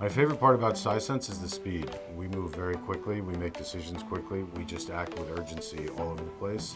My favorite part about Sisense is the speed. We move very quickly, we make decisions quickly, we just act with urgency all over the place.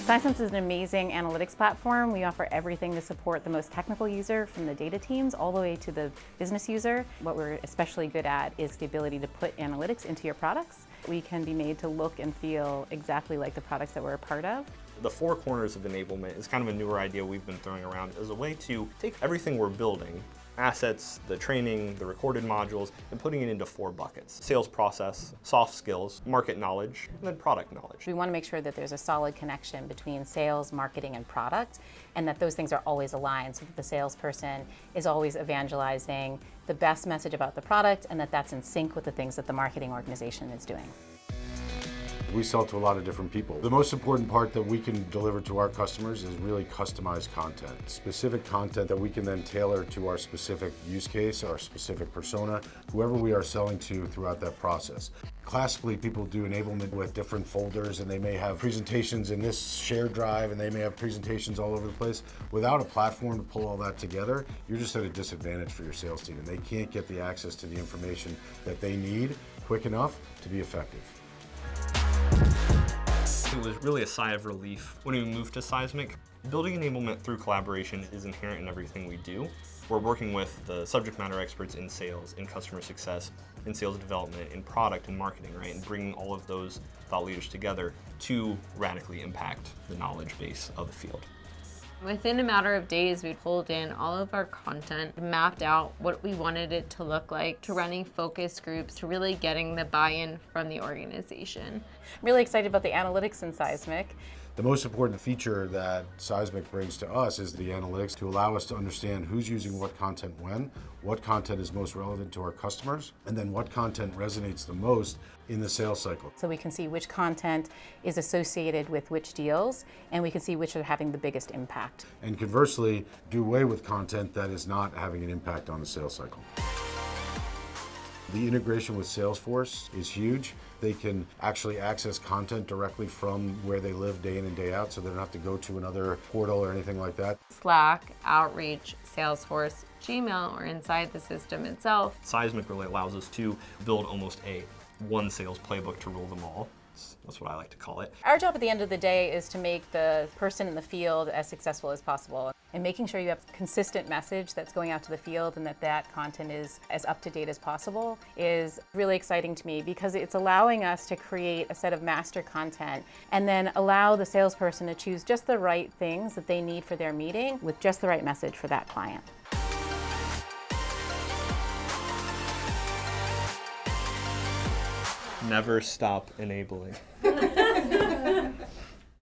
Sisense is an amazing analytics platform. We offer everything to support the most technical user, from the data teams all the way to the business user. What we're especially good at is the ability to put analytics into your products. We can be made to look and feel exactly like the products that we're a part of. The four corners of enablement is kind of a newer idea we've been throwing around as a way to take everything we're building, assets, the training, the recorded modules, and putting it into four buckets: sales process, soft skills, market knowledge, and then product knowledge. We want to make sure that there's a solid connection between sales, marketing, and product, and that those things are always aligned, so that the salesperson is always evangelizing the best message about the product, and that that's in sync with the things that the marketing organization is doing. We sell to a lot of different people. The most important part that we can deliver to our customers is really customized content. Specific content that we can then tailor to our specific use case, our specific persona, whoever we are selling to throughout that process. Classically, people do enablement with different folders, and they may have presentations in this shared drive, and they may have presentations all over the place. Without a platform to pull all that together, you're just at a disadvantage for your sales team, and they can't get the access to the information that they need quick enough to be effective. It was really a sigh of relief when we moved to Seismic. Building enablement through collaboration is inherent in everything we do. We're working with the subject matter experts in sales, in customer success, in sales development, in product and marketing, right? And bringing all of those thought leaders together to radically impact the knowledge base of the field. Within a matter of days, we pulled in all of our content, mapped out what we wanted it to look like, to running focus groups, to really getting the buy-in from the organization. I'm really excited about the analytics in Seismic. The most important feature that Seismic brings to us is the analytics to allow us to understand who's using what content when, what content is most relevant to our customers, and then what content resonates the most in the sales cycle. So we can see which content is associated with which deals, and we can see which are having the biggest impact. And conversely, do away with content that is not having an impact on the sales cycle. The integration with Salesforce is huge. They can actually access content directly from where they live day in and day out, so they don't have to go to another portal or anything like that. Slack, Outreach, Salesforce, Gmail, or inside the system itself. Seismic really allows us to build almost a one sales playbook to rule them all. That's what I like to call it. Our job at the end of the day is to make the person in the field as successful as possible, and making sure you have a consistent message that's going out to the field and that that content is as up to date as possible is really exciting to me, because it's allowing us to create a set of master content and then allow the salesperson to choose just the right things that they need for their meeting with just the right message for that client. Never stop enabling.